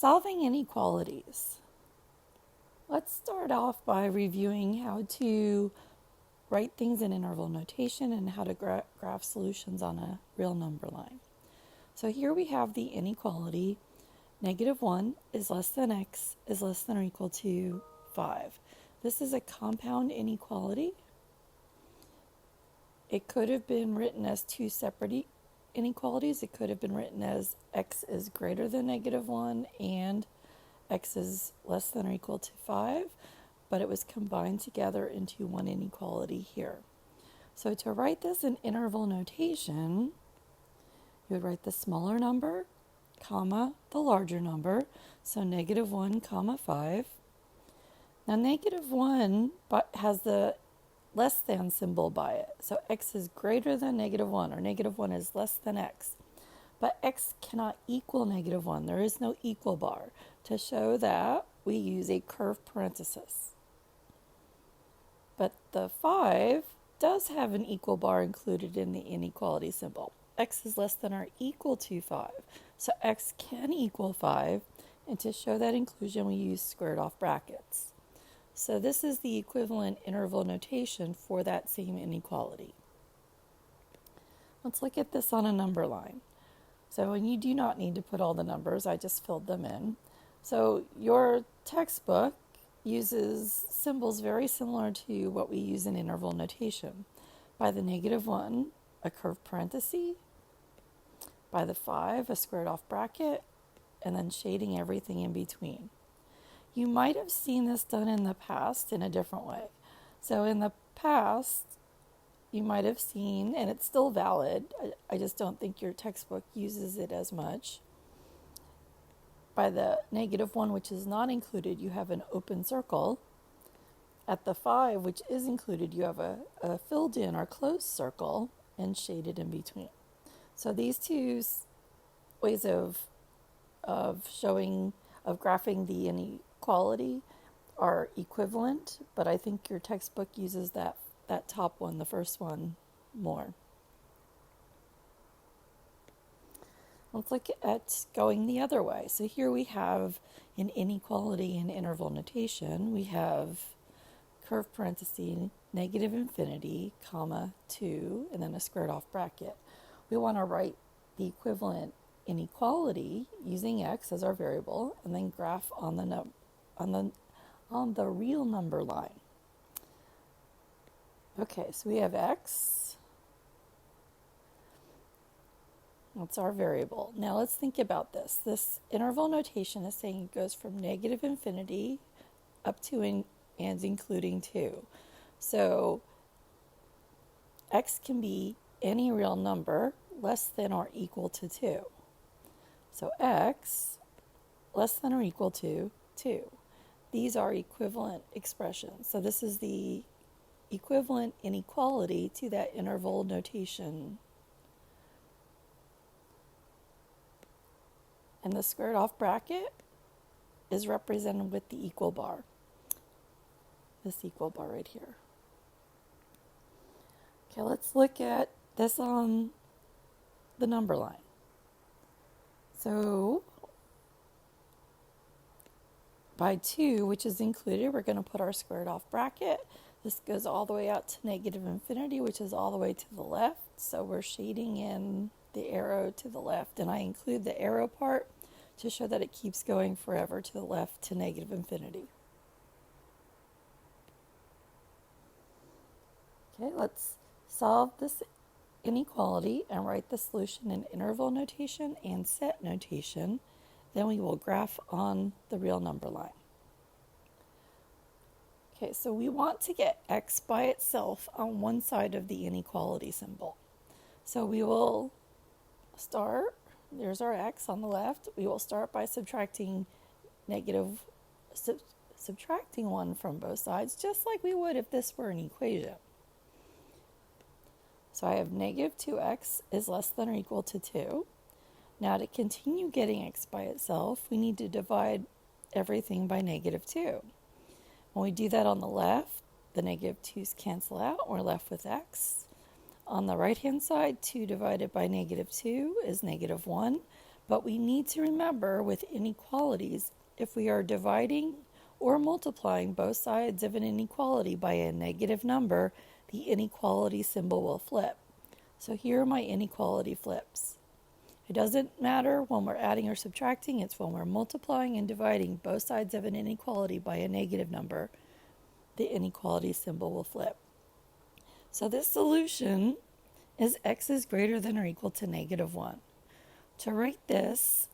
Solving inequalities. Let's start off by reviewing how to write things in interval notation and how to graph solutions on a real number line. So here we have the inequality. -1 is less than x is less than or equal to 5. This is a compound inequality. It could have been written as two separate inequalities. It could have been written as x is greater than -1 and x is less than or equal to 5, but it was combined together into one inequality here. So to write this in interval notation, you would write the smaller number, comma, the larger number, so -1, comma 5. Now -1 has the less than symbol by it, so x is greater than -1, or -1 is less than x. But x cannot equal -1. There is no equal bar. To show that, we use a curved parenthesis. But the 5 does have an equal bar included in the inequality symbol. X is less than or equal to 5. So x can equal 5, and to show that inclusion, we use squared off brackets. So this is the equivalent interval notation for that same inequality. Let's look at this on a number line. So, and you do not need to put all the numbers, I just filled them in. So your textbook uses symbols very similar to what we use in interval notation. By the -1, a curved parenthesis. By the 5, a squared off bracket, and then shading everything in between. You might have seen this done in the past in a different way. So in the past, you might have seen, and it's still valid, I just don't think your textbook uses it as much. By the -1, which is not included, you have an open circle. At the 5, which is included, you have a filled in or closed circle and shaded in between. So these two ways of graphing the inequality are equivalent, but I think your textbook uses that top one, the first one, more. Let's look at going the other way. So here we have an inequality in interval notation. We have curved parenthesis, -infinity, comma 2, and then a squared off bracket. We want to write the equivalent inequality using x as our variable, and then graph on the real number line. Okay, so we have x. That's our variable. Now let's think about this. This interval notation is saying it goes from -infinity up to and including 2. So x can be any real number less than or equal to 2. So x less than or equal to 2. These are equivalent expressions. So this is the equivalent inequality to that interval notation. And the squared off bracket is represented with the equal bar. This equal bar right here. Okay, let's look at this on the number line. So by 2, which is included, we're going to put our squared off bracket. This goes all the way out to -infinity, which is all the way to the left. So we're shading in the arrow to the left, and I include the arrow part to show that it keeps going forever to the left to -infinity. Okay, let's solve this inequality and write the solution in interval notation and set notation. Then we will graph on the real number line. Okay, so we want to get x by itself on one side of the inequality symbol. So we will start, there's our x on the left. We will start by subtracting subtracting 1 from both sides, just like we would if this were an equation. So I have -2x is less than or equal to 2. Now to continue getting x by itself, we need to divide everything by -2. When we do that on the left, the -2's cancel out, and we're left with x. On the right-hand side, 2 divided by -2 is -1, But we need to remember with inequalities, if we are dividing or multiplying both sides of an inequality by a negative number, the inequality symbol will flip. So here are my inequality flips. It doesn't matter when we're adding or subtracting, it's when we're multiplying and dividing both sides of an inequality by a negative number, the inequality symbol will flip. So this solution is x is greater than or equal to -1. To write this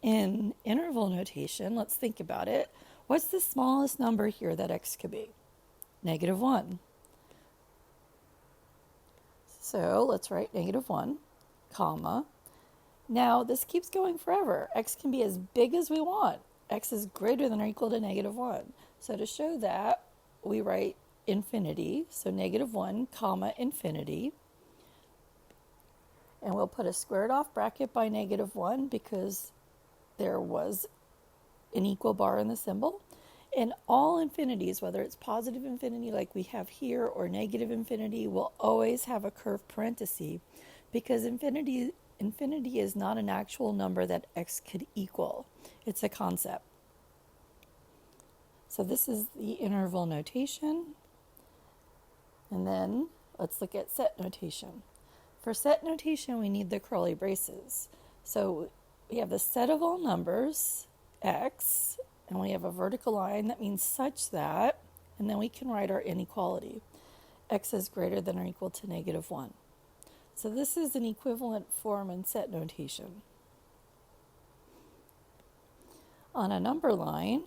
in interval notation, let's think about it. What's the smallest number here that x could be? -1. So let's write -1, comma. Now this keeps going forever. X can be as big as we want. X is greater than or equal to -1. So to show that, we write infinity. So -1, comma, infinity. And we'll put a squared off bracket by -1 because there was an equal bar in the symbol. And all infinities, whether it's positive infinity like we have here or negative infinity, will always have a curved parenthesis because infinity is not an actual number that x could equal. It's a concept. So this is the interval notation. And then let's look at set notation. For set notation, we need the curly braces. So we have the set of all numbers, x, and we have a vertical line that means such that, and then we can write our inequality. X is greater than or equal to -1. So this is an equivalent form in set notation. On a number line,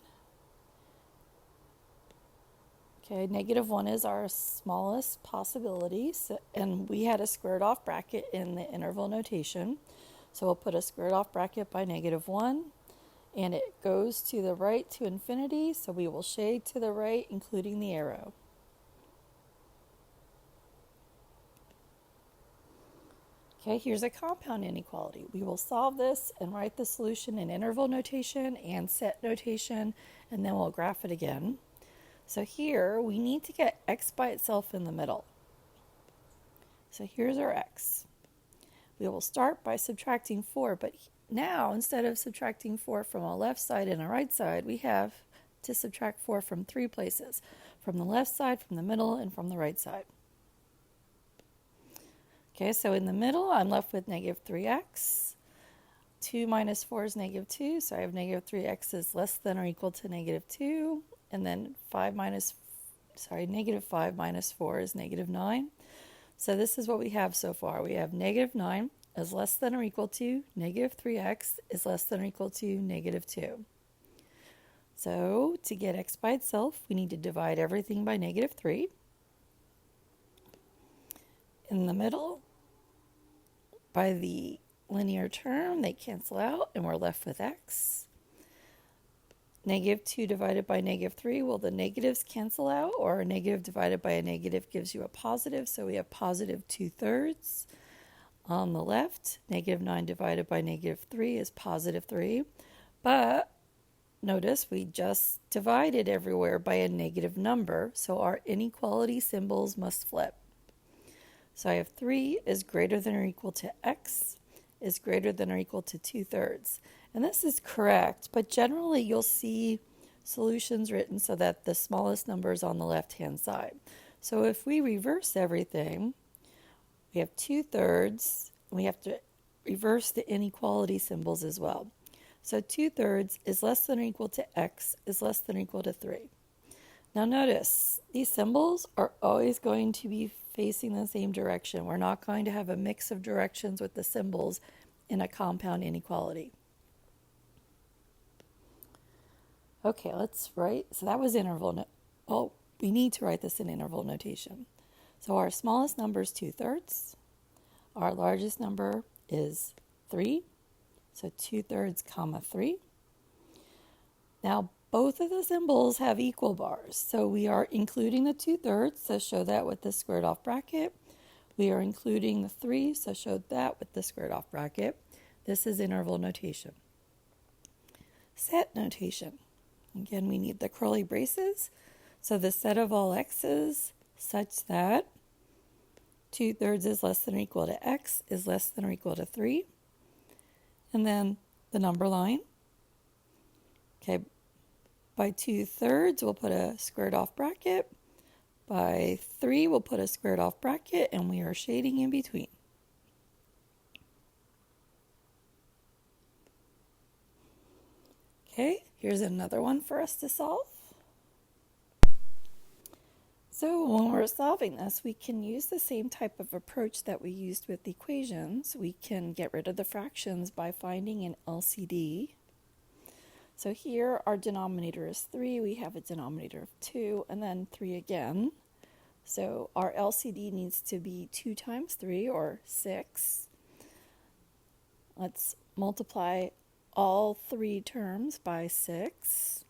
okay, -1 is our smallest possibility, and we had a squared off bracket in the interval notation. So we'll put a squared off bracket by -1, and it goes to the right to infinity, so we will shade to the right, including the arrow. Okay, here's a compound inequality. We will solve this and write the solution in interval notation and set notation, and then we'll graph it again. So here, we need to get x by itself in the middle. So here's our x. We will start by subtracting 4, but now instead of subtracting 4 from a left side and a right side, we have to subtract 4 from 3 places. From the left side, from the middle, and from the right side. Okay, so in the middle, I'm left with -3x. 2 minus 4 is -2, so I have -3x is less than or equal to -2. And then -5 minus 4 is -9. So this is what we have so far. We have -9 is less than or equal to -3x is less than or equal to -2. So to get x by itself, we need to divide everything by -3. In the middle, by the linear term, they cancel out and we're left with x. -2 divided by -3, well, the negatives cancel out, or a negative divided by a negative gives you a positive, so we have positive 2/3. On the left, -9 divided by -3 is positive 3, but notice we just divided everywhere by a negative number, so our inequality symbols must flip. So I have 3 is greater than or equal to x is greater than or equal to 2/3. And this is correct, but generally you'll see solutions written so that the smallest number is on the left-hand side. So if we reverse everything, we have 2/3, and we have to reverse the inequality symbols as well. So 2/3 is less than or equal to x is less than or equal to 3. Now notice, these symbols are always going to be facing the same direction. We're not going to have a mix of directions with the symbols in a compound inequality. Okay, let's write, so that was interval, we need to write this in interval notation. So our smallest number is 2/3. Our largest number is 3. So 2/3, comma 3. Now both of the symbols have equal bars. So we are including the 2/3, so show that with the squared off bracket. We are including the 3, so show that with the squared off bracket. This is interval notation. Set notation. Again, we need the curly braces. So the set of all x's such that 2/3 is less than or equal to x is less than or equal to 3. and then the number line. Okay, by 2/3, we'll put a squared off bracket. By 3, we'll put a squared off bracket, and we are shading in between. Okay, here's another one for us to solve. So when we're solving this, we can use the same type of approach that we used with equations. We can get rid of the fractions by finding an LCD. So here our denominator is 3, we have a denominator of 2, and then 3 again. So our LCD needs to be 2 times 3, or 6. Let's multiply all 3 terms by 6.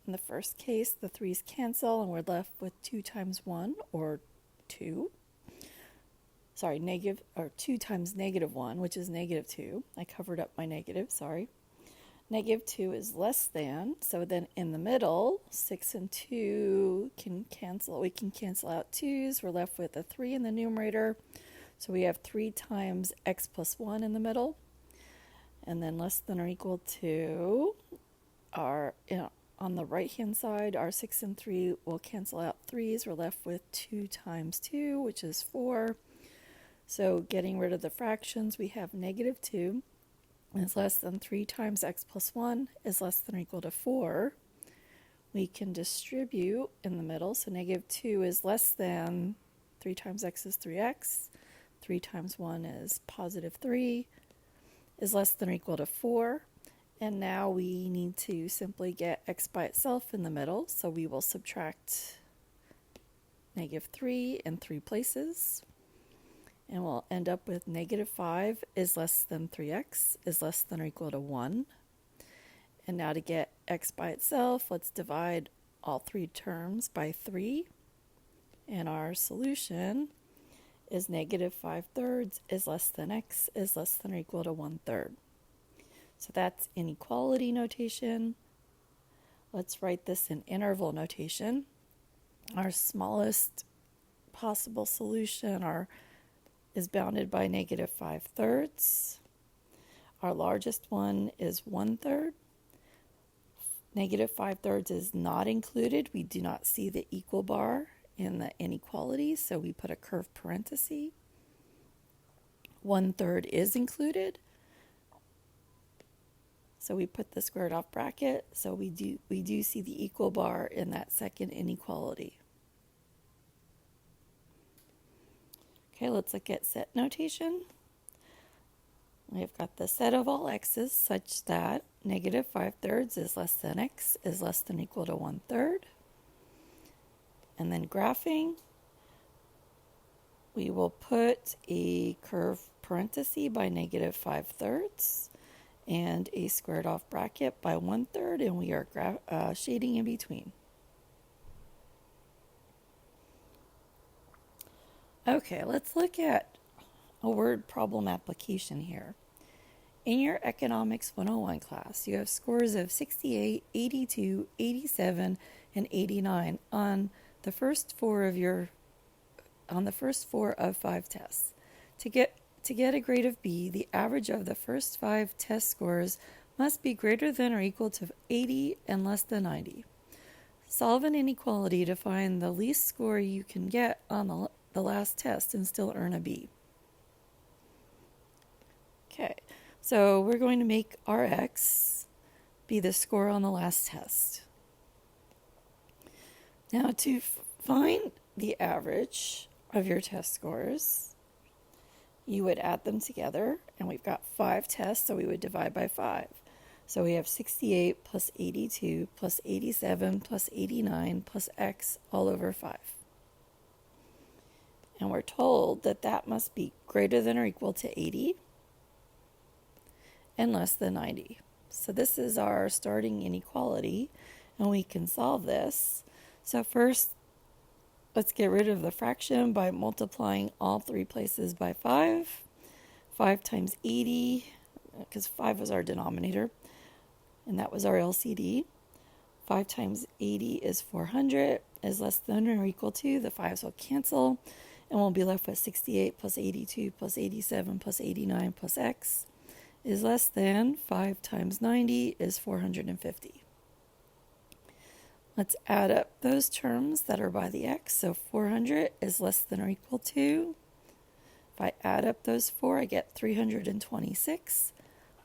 In the first case, the 3's cancel, and we're left with 2 times 1, or 2. Sorry, 2 times -1, which is -2. I covered up my negative, sorry. -2 is less than, so then in the middle, 6 and 2 can cancel. We can cancel out 2's. We're left with a 3 in the numerator. So we have 3 times x plus 1 in the middle. And then less than or equal to our, on the right-hand side, our 6 and 3 will cancel out 3's. We're left with 2 times 2, which is 4. So getting rid of the fractions, we have -2 is less than 3 times x plus 1 is less than or equal to 4. We can distribute in the middle, so -2 is less than 3 times x is 3x. 3 times 1 is +3, is less than or equal to 4. And now we need to simply get x by itself in the middle, so we will subtract -3 in 3 places. And we'll end up with -5 is less than 3x is less than or equal to 1. And now to get x by itself, let's divide all 3 terms by 3. And our solution is -5/3 is less than x is less than or equal to 1/3. So that's inequality notation. Let's write this in interval notation. Our smallest possible solution is bounded by -5/3. Our largest one is 1/3. -5/3 is not included. We do not see the equal bar in the inequality, so we put a curved parenthesis. 1/3 is included, so we put the squared off bracket. So we do see the equal bar in that second inequality. Okay, let's look at set notation. We've got the set of all x's such that -5/3 is less than x is less than or equal to 1/3. And then graphing, we will put a curved parenthesis by -5/3 and a squared off bracket by 1/3, and we are shading in between. Okay, let's look at a word problem application here. In your Economics 101 class, you have scores of 68, 82, 87, and 89 on the first four of 5 tests. To get a grade of B, the average of the first 5 test scores must be greater than or equal to 80 and less than 90. Solve an inequality to find the least score you can get on the last test and still earn a B. Okay, so we're going to make our x be the score on the last test. Now to find the average of your test scores, you would add them together, and we've got 5 tests, so we would divide by 5. So we have 68 plus 82 plus 87 plus 89 plus x all over 5. And we're told that that must be greater than or equal to 80 and less than 90. So this is our starting inequality, and we can solve this. So first, let's get rid of the fraction by multiplying all 3 places by 5. 5 times 80, because 5 was our denominator, and that was our LCD. 5 times 80 is 400, is less than or equal to, the 5's will cancel, and we'll be left with 68 plus 82 plus 87 plus 89 plus x. is less than 5 times 90 is 450. Let's add up those terms that are by the x. So 400 is less than or equal to, if I add up those four, I get 326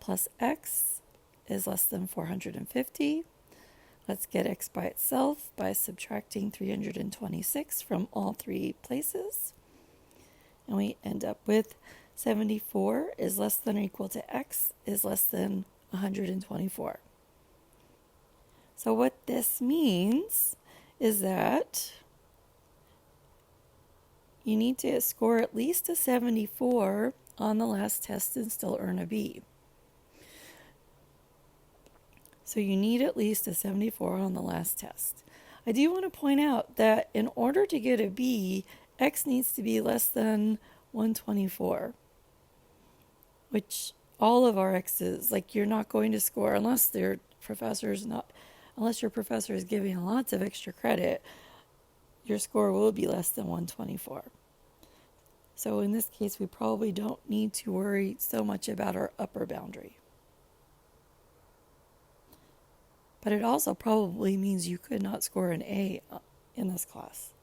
plus x is less than 450. Let's get x by itself by subtracting 326 from all three places. And we end up with 74 is less than or equal to x is less than 124. So what this means is that you need to score at least a 74 on the last test and still earn a B. So you need at least a 74 on the last test. I do want to point out that in order to get a B, x needs to be less than 124, which all of our x's, like you're not going to score unless your professor is giving lots of extra credit, your score will be less than 124. So in this case, we probably don't need to worry so much about our upper boundary. But it also probably means you could not score an A in this class.